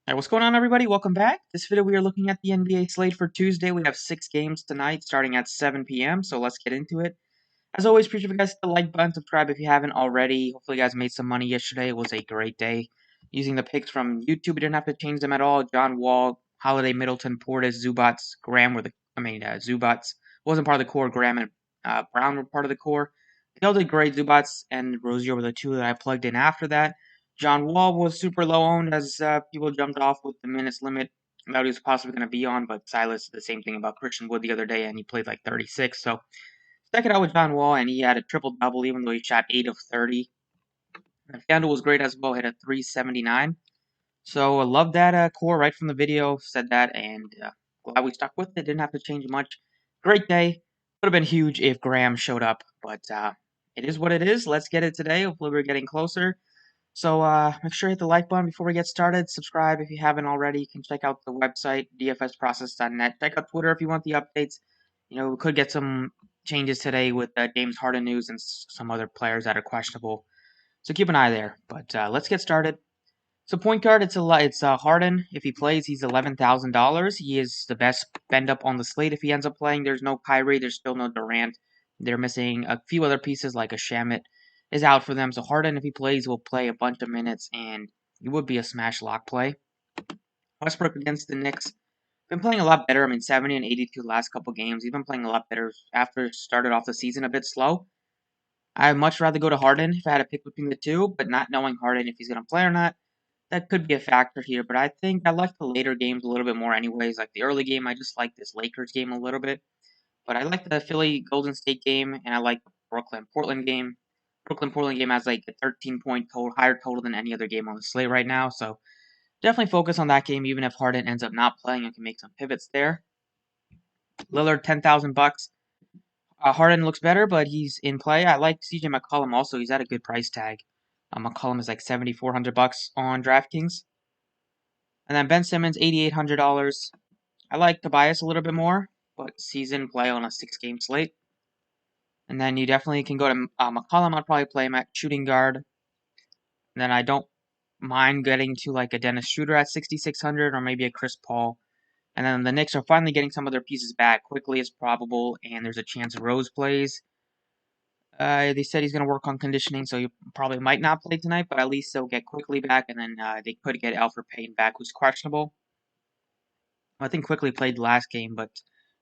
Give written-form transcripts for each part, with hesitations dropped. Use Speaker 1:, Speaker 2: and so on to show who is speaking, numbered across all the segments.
Speaker 1: Alright, what's going on, everybody? Welcome back. This video we are looking at the NBA slate for Tuesday. We have 6 games tonight starting at 7 p.m., so let's get into it. As always, appreciate if you guys hit the like button, subscribe if you haven't already. Hopefully you guys made some money yesterday. It was a great day. Using the picks from YouTube, we didn't have to change them at all. John Wall, Holiday, Middleton, Portis, Zubats, Graham were Zubats wasn't part of the core. Graham and Brown were part of the core. They all did great. Zubats and Rozier were the two that I plugged in after that. John Wall was super low owned as people jumped off with the minutes limit that he was possibly going to be on, but Silas did the same thing about Christian Wood the other day, and he played like 36. So stuck it out with John Wall, and he had a triple-double even though he shot 8 of 30. And FanDuel was great as well, hit a 379. So I love that core right from the video, said that, and glad we stuck with it. Didn't have to change much. Great day. Would have been huge if Graham showed up, but it is what it is. Let's get it today. Hopefully we're getting closer. So make sure you hit the like button before we get started. Subscribe if you haven't already. You can check out the website, dfsprocess.net. Check out Twitter if you want the updates. You know, we could get some changes today with James Harden news and some other players that are questionable. So keep an eye there. But let's get started. So point guard, it's Harden. If he plays, he's $11,000. He is the best bend up on the slate. If he ends up playing, there's no Kyrie, there's still no Durant. They're missing a few other pieces like a Shamit is out for them. So Harden, if he plays, will play a bunch of minutes, and it would be a smash lock play. Westbrook against the Knicks, been playing a lot better. 70 and 82 last couple games. He's been playing a lot better after started off the season a bit slow. I'd much rather go to Harden if I had to pick between the two, but not knowing Harden if he's going to play or not, that could be a factor here. But I think I like the later games a little bit more anyways. Like the early game, I just like this Lakers game a little bit. But I like the Philly Golden State game, and I like the Brooklyn Portland game. Brooklyn Portland game has like a 13-point total, higher total than any other game on the slate right now. So definitely focus on that game, even if Harden ends up not playing. I can make some pivots there. Lillard, $10,000. Harden looks better, but he's in play. I like CJ McCollum also. He's at a good price tag. McCollum is like $7,400 on DraftKings. And then Ben Simmons, $8,800. I like Tobias a little bit more, but season play on a 6-game slate. And then you definitely can go to McCollum. I'd probably play him at shooting guard. And then I don't mind getting to like a Dennis Schroeder at 6,600 or maybe a Chris Paul. And then the Knicks are finally getting some of their pieces back quickly as probable, and there's a chance Rose plays. They said he's going to work on conditioning, so he probably might not play tonight, but at least they'll get quickly back, and then they could get Alfred Payton back, who's questionable. I think quickly played the last game, but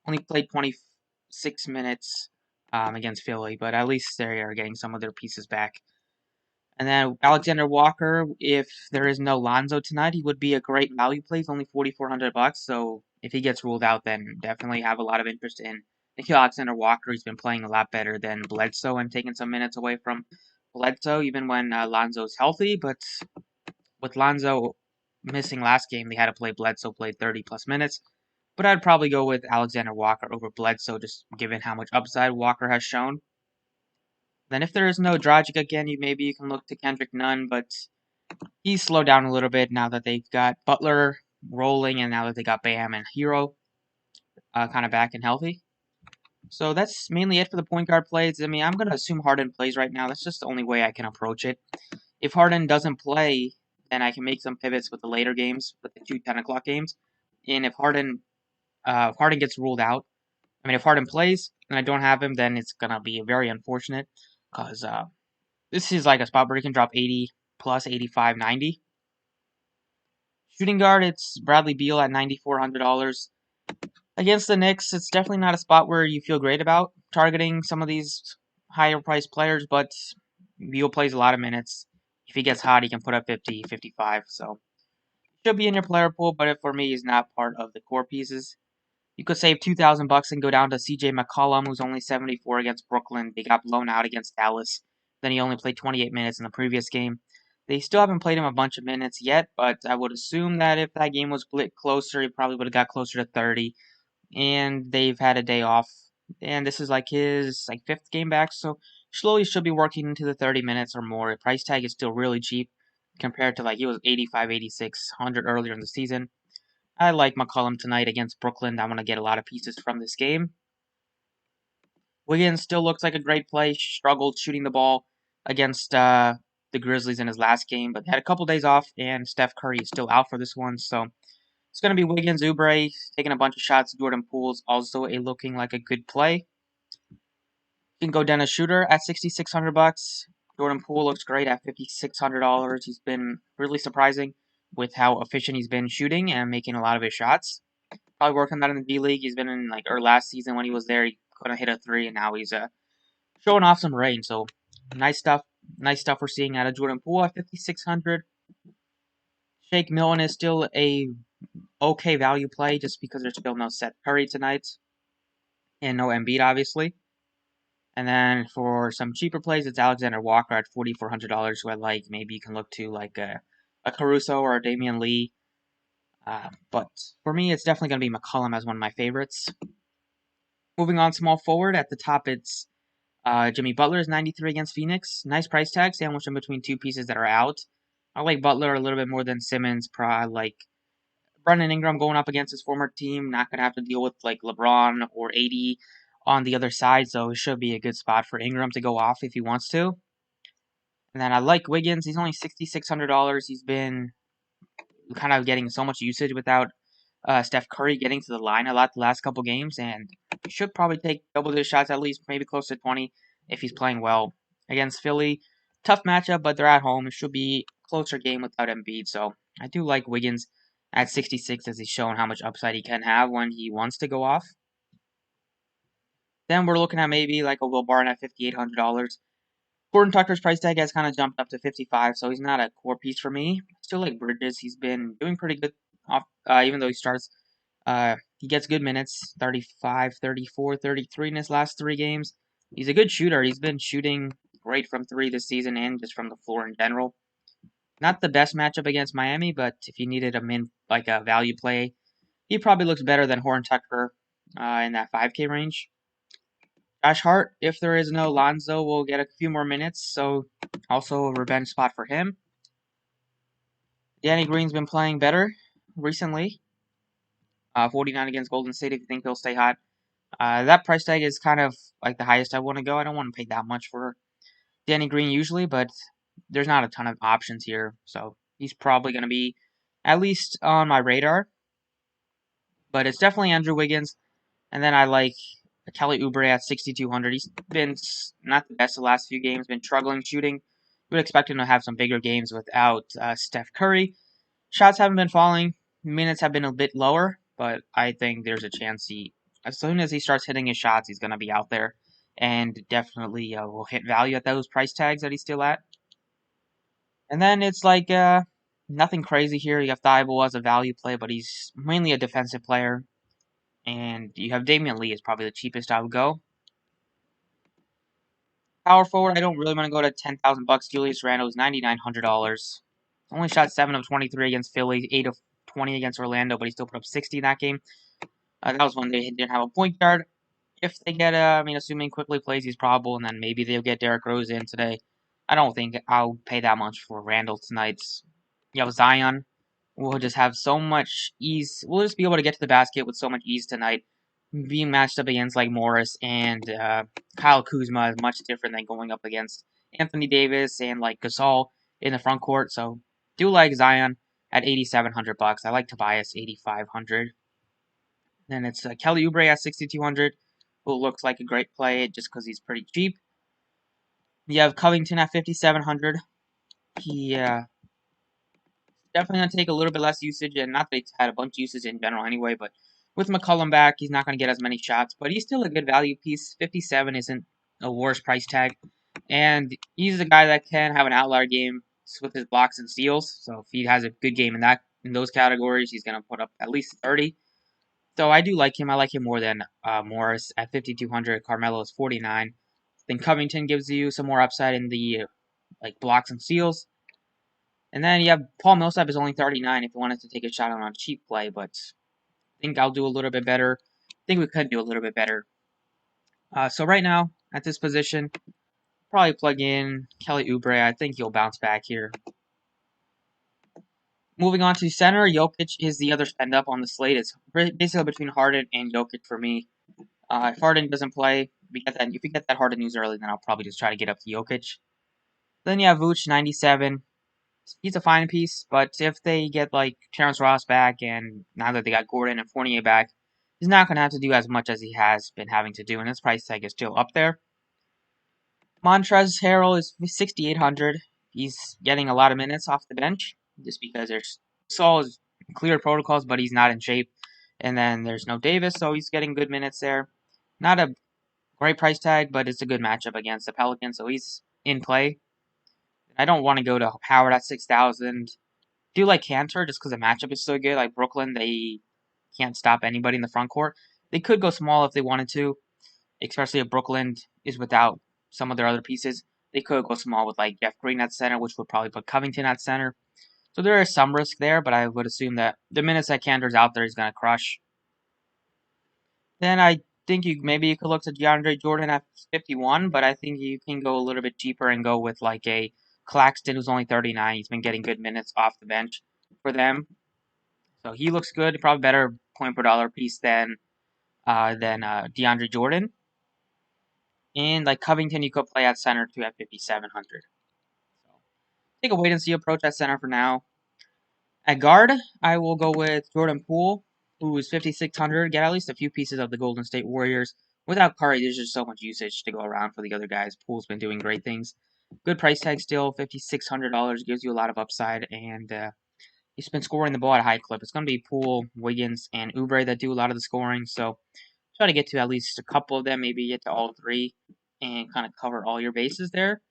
Speaker 1: only played 26 minutes against Philly, but at least they are getting some of their pieces back. And then Alexander Walker, if there is no Lonzo tonight, he would be a great value play. He's only $4,400, so if he gets ruled out, then definitely have a lot of interest in Nikhil Alexander Walker. He's been playing a lot better than Bledsoe and taking some minutes away from Bledsoe, even when Lonzo's healthy. But with Lonzo missing last game, they had to play Bledsoe, played 30-plus minutes. But I'd probably go with Alexander Walker over Bledsoe, just given how much upside Walker has shown. Then if there is no Dragic again, maybe you can look to Kendrick Nunn, but he's slowed down a little bit now that they've got Butler rolling and now that they got Bam and Hero kind of back and healthy. So that's mainly it for the point guard plays. I'm going to assume Harden plays right now. That's just the only way I can approach it. If Harden doesn't play, then I can make some pivots with the later games, with the 2 10 o'clock games. And if Harden gets ruled out, if Harden plays and I don't have him, then it's going to be very unfortunate because this is like a spot where he can drop 80 plus 85, 90. Shooting guard, it's Bradley Beal at $9,400. Against the Knicks, it's definitely not a spot where you feel great about targeting some of these higher priced players, but Beal plays a lot of minutes. If he gets hot, he can put up 50, 55. So should be in your player pool, but for me, he's not part of the core pieces. You could save $2,000 and go down to CJ McCollum, who's only 74 against Brooklyn. They got blown out against Dallas. Then he only played 28 minutes in the previous game. They still haven't played him a bunch of minutes yet, but I would assume that if that game was split closer, he probably would have got closer to 30. And they've had a day off. And this is like his 5th game back, so slowly should be working into the 30 minutes or more. The price tag is still really cheap compared to he was 85, 86, 100 earlier in the season. I like McCollum tonight against Brooklyn. I want to get a lot of pieces from this game. Wiggins still looks like a great play. Struggled shooting the ball against the the Grizzlies in his last game, but they had a couple days off, and Steph Curry is still out for this one, so it's going to be Wiggins, Oubre taking a bunch of shots. Jordan Poole's also looking like a good play. You can go Dennis Shooter at $6,600. Jordan Poole looks great at $5,600. He's been really surprising with how efficient he's been shooting and making a lot of his shots. Probably working that in the D League. He's been in last season when he was there, he couldn't hit a three, and now he's showing off some range. So nice stuff. Nice stuff we're seeing out of Jordan Poole at 5,600. Shake Milton is still a okay value play just because there's still no Seth Curry tonight and no Embiid, obviously. And then for some cheaper plays, it's Alexander Walker at $4,400, who I like. Maybe you can look to like a Caruso or a Damian Lee. But for me, it's definitely going to be McCollum as one of my favorites. Moving on, small forward. At the top, it's Jimmy Butler is 93 against Phoenix. Nice price tag, sandwiched in between two pieces that are out. I like Butler a little bit more than Simmons. I like Brandon Ingram going up against his former team. Not going to have to deal with like LeBron or AD on the other side, so it should be a good spot for Ingram to go off if he wants to. And then I like Wiggins. He's only $6,600. He's been kind of getting so much usage without Steph Curry getting to the line a lot the last couple games, and he should probably take double-digit shots at least, maybe close to 20 if he's playing well against Philly. Tough matchup, but they're at home. It should be a closer game without Embiid, so I do like Wiggins at 66 as he's shown how much upside he can have when he wants to go off. Then we're looking at maybe like a Will Barton at $5,800. Gordon Tucker's price tag has kind of jumped up to 55, so he's not a core piece for me. Still like Bridges. He's been doing pretty good off, even though he starts. He gets good minutes, 35, 34, 33 in his last three games. He's a good shooter. He's been shooting great from three this season and just from the floor in general. Not the best matchup against Miami, but if you needed a value play, he probably looks better than Horton Tucker in that 5K range. Josh Hart, if there is no Lonzo, will get a few more minutes, so also a revenge spot for him. Danny Green's been playing better recently. 49 against Golden State if you think he'll stay hot. That price tag is kind of like the highest I want to go. I don't want to pay that much for Danny Green usually, but there's not a ton of options here, so he's probably going to be at least on my radar. But it's definitely Andrew Wiggins, and then I like Kelly Oubre at 6,200. He's been not the best the last few games, been struggling shooting. We would expect him to have some bigger games without Steph Curry. Shots haven't been falling. Minutes have been a bit lower, but I think there's a chance as soon as he starts hitting his shots, he's going to be out there and definitely will hit value at those price tags that he's still at. And then it's like nothing crazy here. You have Thibault as a value play, but he's mainly a defensive player. And you have Damian Lee is probably the cheapest I would go. Power forward, I don't really want to go to $10,000. Julius Randle is $9,900. Only shot 7 of 23 against Philly, 8 of 20 against Orlando, but he still put up 60 in that game. That was when they didn't have a point guard. If they get, assuming Quickly plays, he's probable, and then maybe they'll get Derrick Rose in today. I don't think I'll pay that much for Randle tonight. You have Zion. We'll just have so much ease. We'll just be able to get to the basket with so much ease tonight. Being matched up against like Morris and Kyle Kuzma is much different than going up against Anthony Davis and like Gasol in the front court. So do like Zion at $8,700. I like Tobias $8,500. Then it's Kelly Oubre at $6,200, who looks like a great play just because he's pretty cheap. You have Covington at $5,700. He definitely going to take a little bit less usage, and not that he's had a bunch of usage in general anyway, but with McCollum back, he's not going to get as many shots, but he's still a good value piece. 57 isn't a worse price tag, and he's a guy that can have an outlier game with his blocks and steals, so if he has a good game in those categories, he's going to put up at least 30. So I do like him. I like him more than Morris at 5,200. Carmelo is 49. Then Covington gives you some more upside in the blocks and steals. And then you have Paul Millsap is only 39 if you wanted to take a shot on a cheap play, but I think I'll do a little bit better. I think we could do a little bit better. So right now, at this position, probably plug in Kelly Oubre. I think he'll bounce back here. Moving on to center, Jokic is the other spend up on the slate. It's basically between Harden and Jokic for me. If Harden doesn't play, if we get that Harden news early, then I'll probably just try to get up to Jokic. Then you have Vooch, 97. He's a fine piece, but if they get like Terrence Ross back, and now that they got Gordon and Fournier back, he's not going to have to do as much as he has been having to do, and his price tag is still up there. Montrezl Harrell is 6,800. He's getting a lot of minutes off the bench just because there's Saul is clear protocols, but he's not in shape. And then there's no Davis, so he's getting good minutes there. Not a great price tag, but it's a good matchup against the Pelicans, so he's in play. I don't want to go to Howard at 6,000. Do like Cantor just because the matchup is so good. Like Brooklyn, they can't stop anybody in the front court. They could go small if they wanted to, especially if Brooklyn is without some of their other pieces. They could go small with like Jeff Green at center, which would probably put Covington at center. So there is some risk there, but I would assume that the minutes that Cantor's out there, he's going to crush. Then I think you could look to DeAndre Jordan at 51, but I think you can go a little bit cheaper and go with like a Claxton who's only 39. He's been getting good minutes off the bench for them, so he looks good. Probably better point per dollar piece than DeAndre Jordan. And like Covington, you could play at center too at 5,700. So take a wait and see approach at center for now. At guard, I will go with Jordan Poole, who is 5,600. Get at least a few pieces of the Golden State Warriors. Without Curry, there's just so much usage to go around for the other guys. Poole's been doing great things. Good price tag still, $5,600 gives you a lot of upside, and he's been scoring the ball at a high clip. It's going to be Poole, Wiggins, and Oubre that do a lot of the scoring. So try to get to at least a couple of them, maybe get to all three, and kind of cover all your bases there.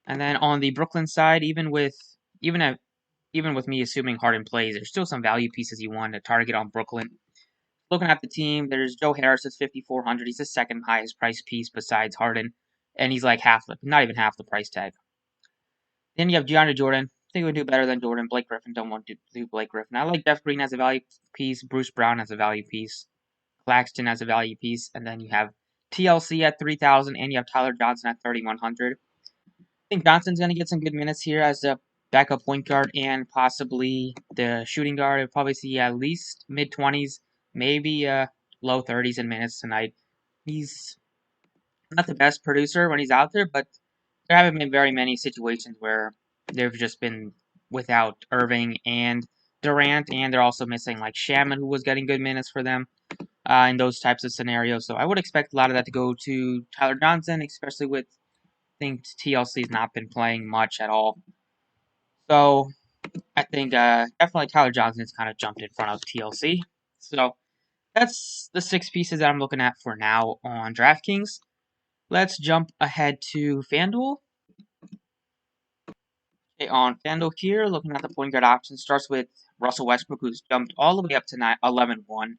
Speaker 1: And then on the Brooklyn side, even with me assuming Harden plays, there's still some value pieces you want to target on Brooklyn. Looking at the team, there's Joe Harris at 5,400. He's the second highest price piece besides Harden, and he's like not even half the price tag. Then you have DeAndre Jordan. I think he would do better than Jordan. Blake Griffin, don't want to do Blake Griffin. I like Jeff Green as a value piece, Bruce Brown as a value piece, Claxton as a value piece, and then you have TLC at 3,000, and you have Tyler Johnson at 3,100. I think Johnson's going to get some good minutes here as the backup point guard and possibly the shooting guard. I'll probably see at least mid-20s, maybe low 30s in minutes tonight. He's not the best producer when he's out there, but there haven't been very many situations where they've just been without Irving and Durant, and they're also missing like Shaman, who was getting good minutes for them in those types of scenarios. So I would expect a lot of that to go to Tyler Johnson, especially with think TLC's not been playing much at all. So I think definitely Tyler Johnson's kind of jumped in front of TLC. So that's the 6 pieces that I'm looking at for now on DraftKings. Let's jump ahead to FanDuel. Okay, on FanDuel here, looking at the point guard options, starts with Russell Westbrook, who's jumped all the way up to 11-1.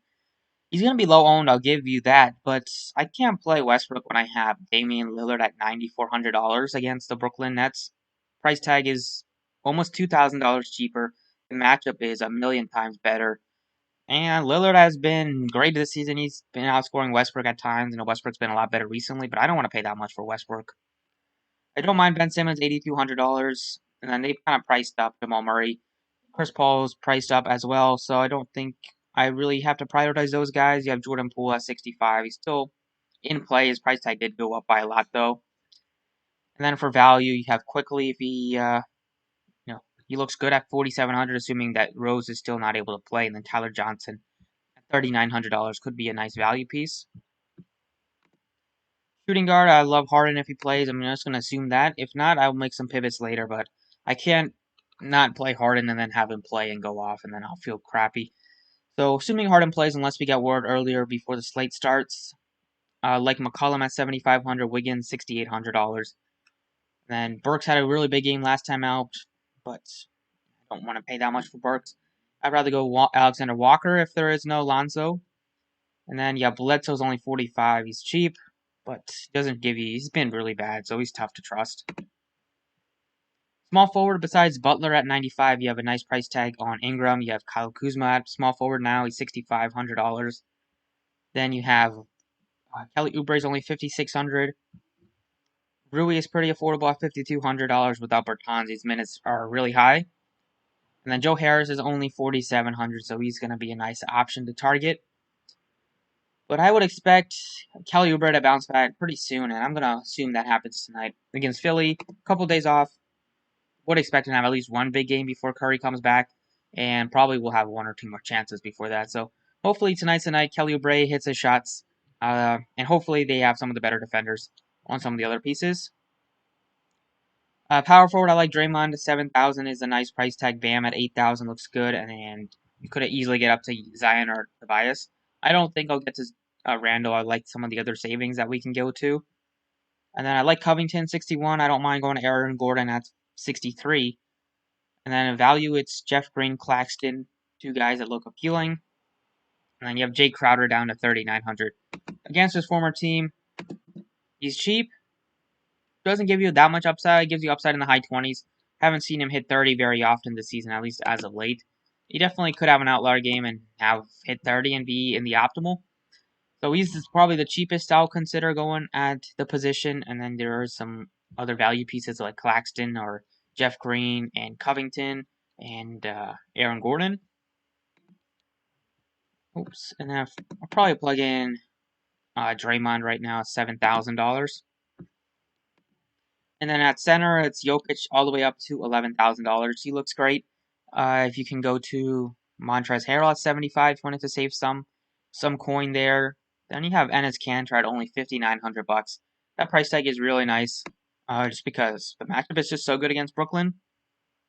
Speaker 1: He's going to be low owned, I'll give you that, but I can't play Westbrook when I have Damian Lillard at $9,400 against the Brooklyn Nets. Price tag is almost $2,000 cheaper. The matchup is a million times better. And Lillard has been great this season. He's been outscoring Westbrook at times. Westbrook's been a lot better recently, but I don't want to pay that much for Westbrook. I don't mind Ben Simmons, $8,200. And then they've kind of priced up Jamal Murray. Chris Paul's priced up as well, so I don't think I really have to prioritize those guys. You have Jordan Poole at 65. He's still in play. His price tag did go up by a lot, though. And then for value, you have Quickly if he looks good at 4,700, assuming that Rose is still not able to play. And then Tyler Johnson at $3,900 could be a nice value piece. Shooting guard, I love Harden if he plays. I'm just going to assume that. If not, I'll make some pivots later, but I can't not play Harden and then have him play and go off, and then I'll feel crappy. So, assuming Harden plays, unless we get word earlier before the slate starts, like McCollum at 7,500, Wiggins $6,800. Then Burks had a really big game last time out, but I don't want to pay that much for Burks. I'd rather go Alexander Walker if there is no Lonzo. And then Bledsoe's only 45. He's cheap, but doesn't give you. He's been really bad, so he's tough to trust. Small forward besides Butler at 95, you have a nice price tag on Ingram. You have Kyle Kuzma at small forward now. He's $6,500. Then you have Kelly Oubre is only $5,600. Rui is pretty affordable at $5,200 without Bertans. These minutes are really high. And then Joe Harris is only $4,700, so he's going to be a nice option to target. But I would expect Kelly Oubre to bounce back pretty soon, and I'm going to assume that happens tonight against Philly. A couple days off. Would expect to have at least one big game before Curry comes back, and probably will have one or two more chances before that. So hopefully tonight's the night Kelly Oubre hits his shots, and hopefully they have some of the better defenders on some of the other pieces. Power forward, I like Draymond at 7,000 is a nice price tag. Bam at 8,000 looks good, and you could easily get up to Zion or Tobias. I don't think I'll get to Randall. I like some of the other savings that we can go to. And then I like Covington 61. I don't mind going to Aaron Gordon at 63. And then in value, it's Jeff Green, Claxton, two guys that look appealing. And then you have Jake Crowder down to 3,900. Against his former team, he's cheap. Doesn't give you that much upside. It gives you upside in the high 20s. Haven't seen him hit 30 very often this season, at least as of late. He definitely could have an outlier game and have hit 30 and be in the optimal. So he's probably the cheapest I'll consider going at the position. And then there are some other value pieces like Claxton or Jeff Green and Covington and Aaron Gordon. Oops. And then I'll probably plug in Draymond right now at $7,000. And then at center, it's Jokic all the way up to $11,000. He looks great. If you can go to Montrezl Harrell at 75, if you wanted to save some coin there. Then you have Enes Kanter at only 5,900 bucks. That price tag is really nice, just because the matchup is just so good against Brooklyn.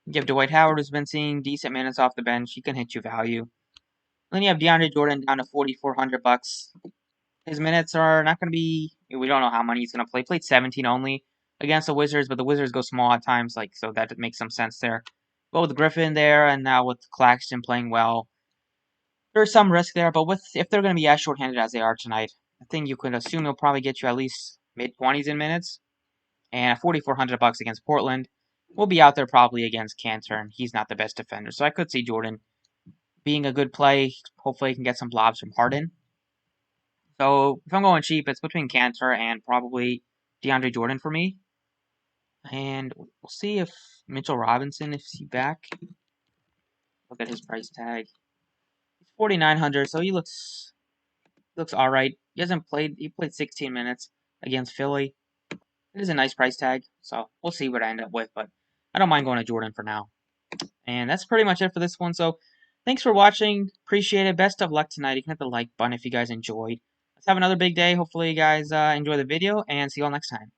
Speaker 1: You have Dwight Howard, who's been seeing decent minutes off the bench. He can hit you value. Then you have DeAndre Jordan down to 4,400 bucks. His minutes are not going to be. We don't know how many he's going to play. Played 17 only against the Wizards, but the Wizards go small at times, so that makes some sense there. But with Griffin there, and now with Claxton playing well, there's some risk there. But if they're going to be as shorthanded as they are tonight, I think you could assume he'll probably get you at least mid-20s in minutes. And at 4,400 bucks against Portland, we'll be out there probably against Cantor, and he's not the best defender. So I could see Jordan being a good play. Hopefully, he can get some blobs from Harden. So if I'm going cheap, it's between Cantor and probably DeAndre Jordan for me. And we'll see if Mitchell Robinson, if he's back. Look at his price tag. He's 4,900, so he looks all right. He hasn't played. He played 16 minutes against Philly. It is a nice price tag, so we'll see what I end up with. But I don't mind going to Jordan for now. And that's pretty much it for this one. So thanks for watching. Appreciate it. Best of luck tonight. You can hit the like button if you guys enjoyed. Let's have another big day. Hopefully you guys enjoy the video, and see you all next time.